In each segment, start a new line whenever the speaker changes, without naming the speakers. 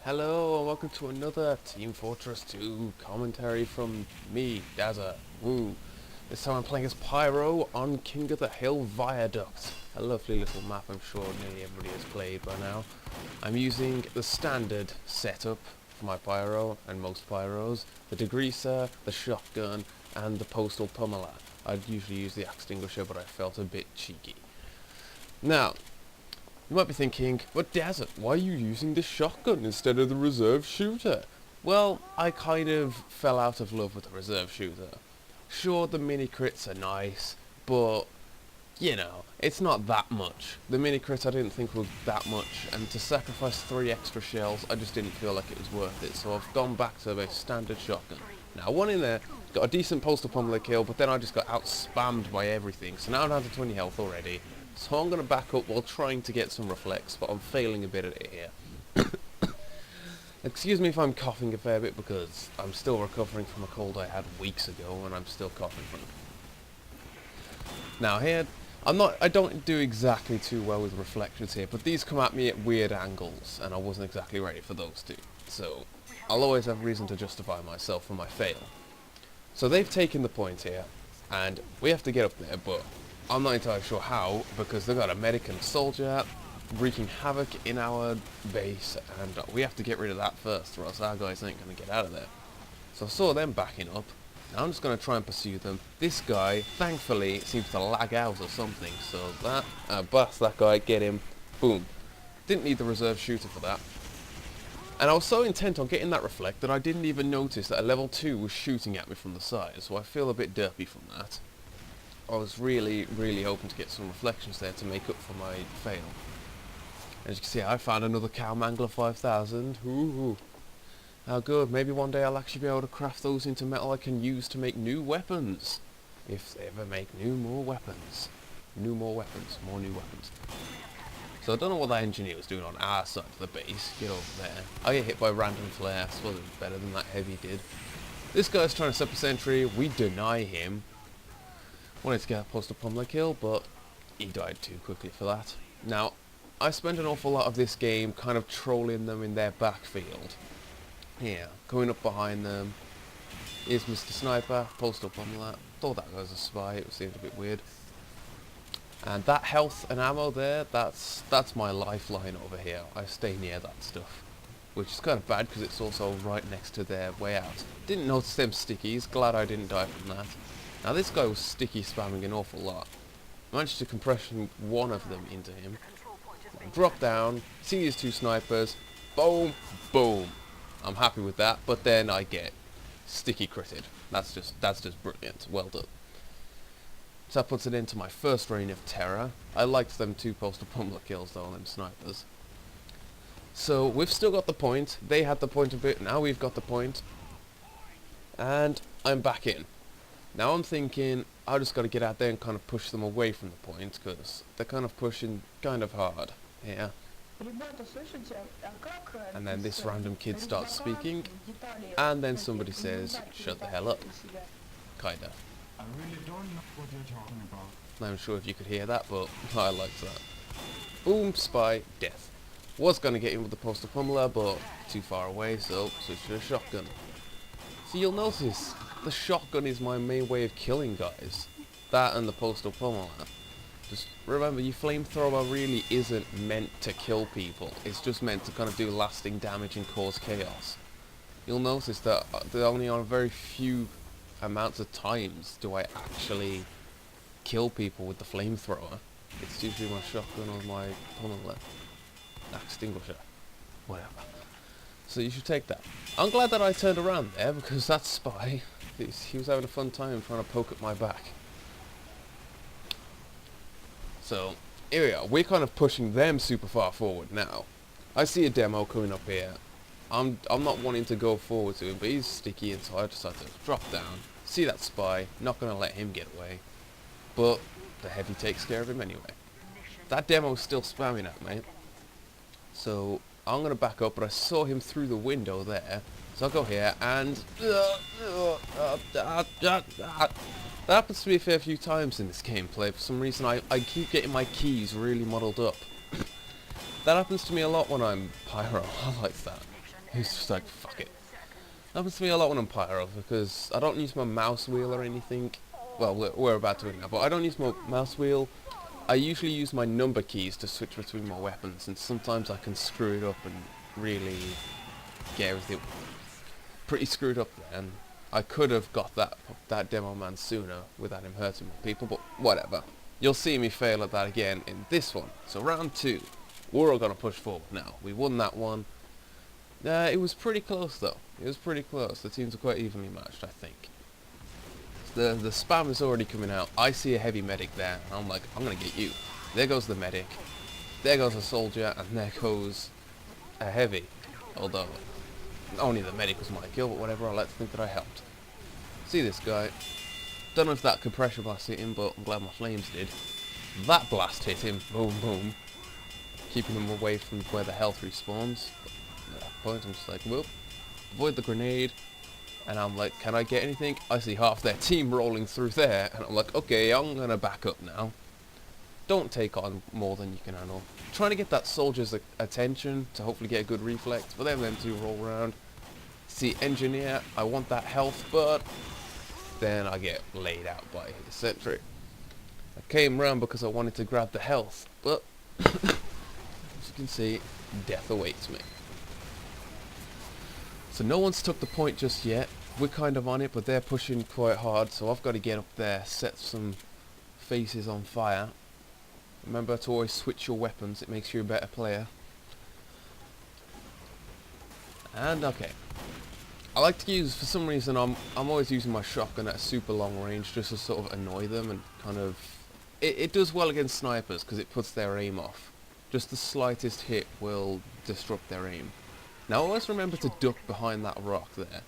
Hello and welcome to another Team Fortress 2 commentary from me, Dazza. Woo. This time I'm playing as Pyro on King of the Hill Viaduct. A lovely little map I'm sure nearly everybody has played by now. I'm using the standard setup for my Pyro and most Pyros. The degreaser, the shotgun and the postal pummeler. I'd usually use the axe extinguisher but I felt a bit cheeky. Now, you might be thinking, but Dazza, why are you using the shotgun instead of the reserve shooter? Well, I kind of fell out of love with the reserve shooter. Sure, the mini crits are nice, but, you know, it's not that much. The mini crits I didn't think was that much, and to sacrifice 3 extra shells, I just didn't feel like it was worth it, so I've gone back to a standard shotgun. Now, one in there, got a decent postal pummeler kill, but then I just got out-spammed by everything, so now I'm down to 20 health already. So I'm going to back up while trying to get some reflex, but I'm failing a bit at it here. Excuse me if I'm coughing a fair bit because I'm still recovering from a cold I had weeks ago and I'm still coughing from it. Now here, I don't do exactly too well with reflections here, but these come at me at weird angles and I wasn't exactly ready for those two. So I'll always have reason to justify myself for my fail. So they've taken the point here and we have to get up there, but I'm not entirely sure how, because they've got a medic and a soldier wreaking havoc in our base, and we have to get rid of that first, or else our guys ain't going to get out of there. So I saw them backing up. Now I'm just going to try and pursue them. This guy, thankfully, seems to lag out or something, so that, bust that guy, get him, boom. Didn't need the reserve shooter for that. And I was so intent on getting that reflect that I didn't even notice that a level 2 was shooting at me from the side, so I feel a bit derpy from that. I was really hoping to get some reflections there to make up for my fail. As you can see, I found another Cow Mangler 5000. Ooh. How good. Maybe one day I'll actually be able to craft those into metal I can use to make new weapons. If they ever make more weapons. More new weapons. So I don't know what that engineer was doing on our side of the base. Get over there. I get hit by random flare. I suppose it was better than that heavy did. This guy's trying to set the sentry. We deny him. Wanted to get a postal pummeler kill, but he died too quickly for that. Now, I spent an awful lot of this game kind of trolling them in their backfield. Here, going up behind them. Here's Mr. Sniper, postal pummeler. Thought that was a spy, it seemed a bit weird. And that health and ammo there, that's my lifeline over here. I stay near that stuff. Which is kind of bad because it's also right next to their way out. Didn't notice them stickies, glad I didn't die from that. Now this guy was sticky spamming an awful lot. I managed to compression one of them into him. Drop down, see these 2 snipers, boom, boom. I'm happy with that, but then I get sticky critted. That's just brilliant. Well done. So that puts it into my first reign of terror. I liked them 2 postal pummeler kills though on them snipers. So we've still got the point. They had the point a bit, now we've got the point. And I'm back in. Now I'm thinking, I just got to get out there and kind of push them away from the point, because they're kind of pushing kind of hard. Yeah. And then this random kid starts speaking, and then somebody says, shut the hell up. Kinda.
I really don't know what you're talking about.
Not even sure if you could hear that, but I liked that. Boom, spy, death. Was going to get him with the postal pummeler, but too far away, so switch to a shotgun. So you'll notice, the shotgun is my main way of killing guys. That and the postal pummeler. Just remember, your flamethrower really isn't meant to kill people. It's just meant to kind of do lasting damage and cause chaos. You'll notice that only on very few amounts of times do I actually kill people with the flamethrower. It's usually my shotgun or my pummeler. Axe extinguisher. Whatever. So you should take that. I'm glad that I turned around there because that spy, he was having a fun time trying to poke at my back. So here we are. We're kind of pushing them super far forward now. I see a demo coming up here. I'm not wanting to go forward to him, but he's sticky and so I decided to drop down. See that spy. Not going to let him get away. But the heavy takes care of him anyway. That demo's still spamming at me. So I'm going to back up, but I saw him through the window there. So I'll go here, and that happens to me a fair few times in this gameplay. For some reason, I keep getting my keys really muddled up. That happens to me a lot when I'm Pyro. I like that. He's just like, fuck it. Happens to me a lot when I'm Pyro, because I don't use my mouse wheel or anything. Well, we're about to do it now, but I don't use my mouse wheel. I usually use my number keys to switch between my weapons, and sometimes I can screw it up and really get everything pretty screwed up there. And I could have got that demo man sooner without him hurting more people, but whatever. You'll see me fail at that again in this one. So round 2, we're all gonna push forward now. We won that one. It was pretty close though. It was pretty close. The teams are quite evenly matched, I think. The spam is already coming out. I see a heavy medic there, and I'm like, I'm gonna get you. There goes the medic. There goes a soldier, and there goes a heavy. Although, only the medic was my kill, but whatever, I like to think that I helped. See this guy. Don't know if that compression blast hit him, but I'm glad my flames did. That blast hit him. Boom, boom. Keeping him away from where the health respawns. At that point, I'm just like, whoop. Avoid the grenade. And I'm like, can I get anything? I see half their team rolling through there. And I'm like, okay, I'm going to back up now. Don't take on more than you can handle. Trying to get that soldier's attention to hopefully get a good reflex. But then them two roll around. See, engineer, I want that health, but then I get laid out by his sentry. I came round because I wanted to grab the health, but as you can see, death awaits me. So no one's took the point just yet. We're kind of on it, but they're pushing quite hard, so I've got to get up there, set some faces on fire. Remember to always switch your weapons, it makes you a better player. And okay. I like to use, for some reason, I'm always using my shotgun at a super long range just to sort of annoy them and kind of... It does well against snipers because it puts their aim off. Just the slightest hit will disrupt their aim. Now always remember to duck behind that rock there.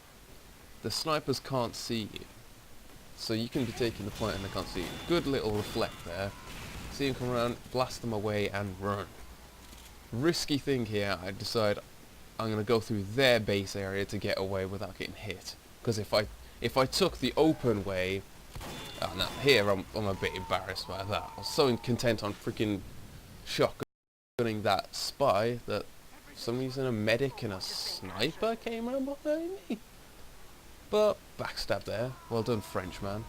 The snipers can't see you. So you can be taking the point and they can't see you. Good little reflect there. See them come around, blast them away and run. Risky thing here, I decide I'm going to go through their base area to get away without getting hit. Because if I took the open way... Oh no, here I'm a bit embarrassed by that. I was so content on freaking shotgunning that spy that for some reason a medic and a sniper came around behind me. But backstab there. Well done, Frenchman.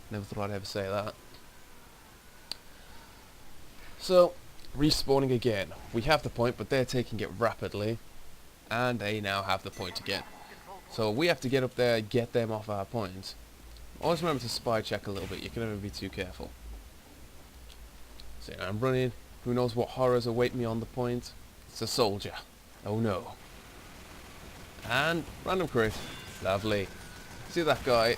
Never thought I'd ever say that. So, respawning again. We have the point, but they're taking it rapidly. And they now have the point again. So we have to get up there, get them off our point. Always remember to spy check a little bit. You can never be too careful. So I'm running. Who knows what horrors await me on the point? It's a soldier. Oh no. And random crit. Lovely. See that guy?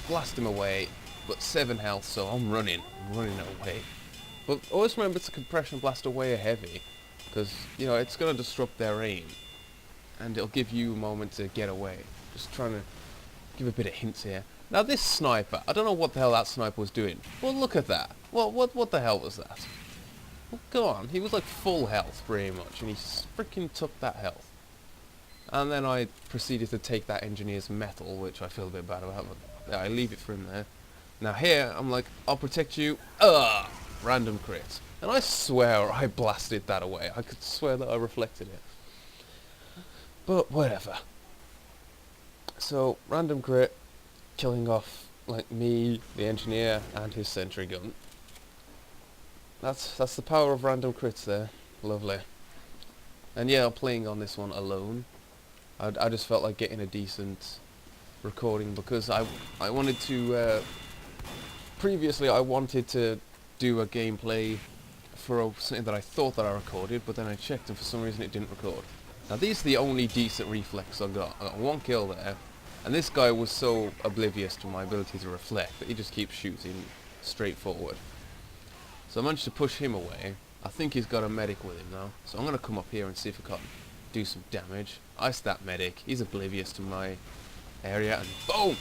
Blast him away. But 7 health, so I'm running. I'm running away. But always remember to compression blast away a heavy. Because, you know, it's going to disrupt their aim. And it'll give you a moment to get away. Just trying to give a bit of hints here. Now this sniper, I don't know what the hell that sniper was doing. Well, look at that. What the hell was that? Well, go on. He was like full health pretty much, and he freaking took that health. And then I proceeded to take that engineer's metal, which I feel a bit bad about, but I leave it for him there. Now here, I'm like, I'll protect you. Random crit. And I swear I blasted that away. I could swear that I reflected it. But whatever. So, random crit, killing off, like, me, the engineer, and his sentry gun. That's the power of random crits there. Lovely. And yeah, I'm playing on this one alone. I just felt like getting a decent recording because I wanted to... previously I wanted to do a gameplay for something that I thought that I recorded, but then I checked and for some reason it didn't record. Now these are the only decent reflex I got. I got 1 kill there, and this guy was so oblivious to my ability to reflect that he just keeps shooting straight forward. So I managed to push him away. I think he's got a medic with him now, so I'm going to come up here and see if I can do some damage. Ice that medic, he's oblivious to my area, and boom!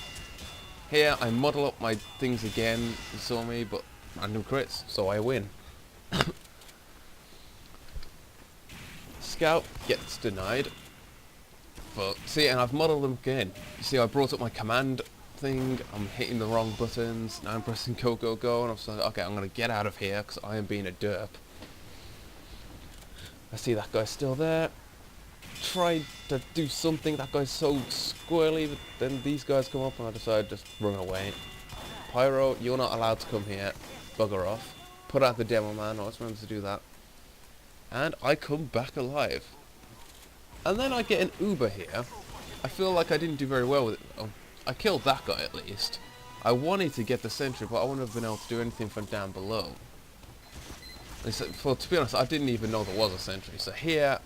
Here I muddle up my things again, you saw me, but random crits, so I win. Scout gets denied. But see, and I've muddled them again. You see, I brought up my command thing. I'm hitting the wrong buttons. Now I'm pressing go, go, go, and I'm saying, okay, I'm gonna get out of here because I am being a derp. I see that guy still there. tried to do something. That guy's so squirrely, but then these guys come up and I decide to just run away. Pyro, you're not allowed to come here. Bugger off. Put out the demo man, I was meant to do that. And I come back alive. And then I get an Uber here. I feel like I didn't do very well with it. Oh, I killed that guy at least. I wanted to get the sentry, but I wouldn't have been able to do anything from down below. To be honest, I didn't even know there was a sentry. So here,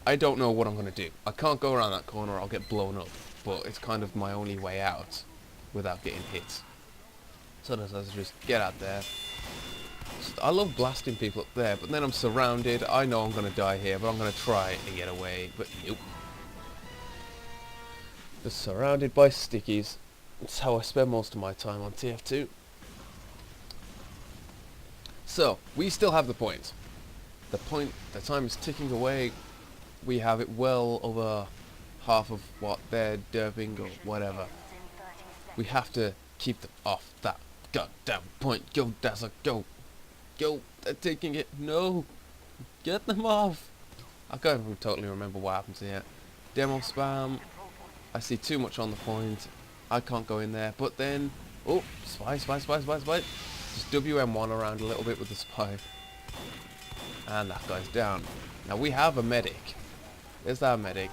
I don't know what I'm going to do. I can't go around that corner, I'll get blown up. But it's kind of my only way out without getting hit. So I just get out there. I love blasting people up there, but then I'm surrounded. I know I'm going to die here, but I'm going to try and get away. But nope. Just surrounded by stickies. That's how I spend most of my time on TF2. So, we still have the point. The time is ticking away. We have it well over half of what they're derping or whatever. We have to keep them off that goddamn point. Go, Dazza, go. Go, they're taking it. No. Get them off. I can't even totally remember what happens here. Demo spam. I see too much on the point. I can't go in there. But then, oh, spy. Just WM1 around a little bit with the spy. And that guy's down. Now we have a medic. There's our medic.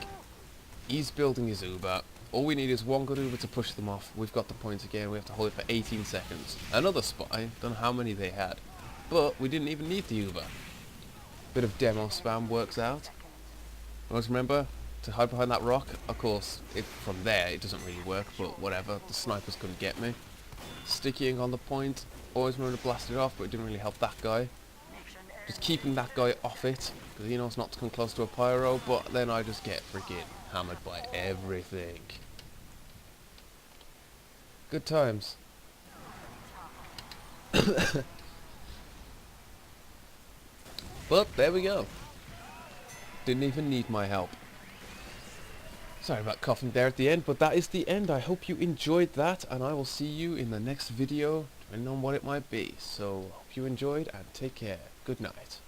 He's building his Uber. All we need is one good Uber to push them off. We've got the points again. We have to hold it for 18 seconds. Another spy. Don't know how many they had. But we didn't even need the Uber. Bit of demo spam works out. Always remember to hide behind that rock. Of course, from there it doesn't really work, but whatever. The snipers couldn't get me. Stickying on the point. Always remember to blast it off, but it didn't really help that guy. Just keeping that guy off it, because he knows not to come close to a pyro, but then I just get freaking hammered by everything. Good times. But there we go. Didn't even need my help. Sorry about coughing there at the end, but that is the end. I hope you enjoyed that, and I will see you in the next video, depending on what it might be. So, hope you enjoyed, and take care. Good night.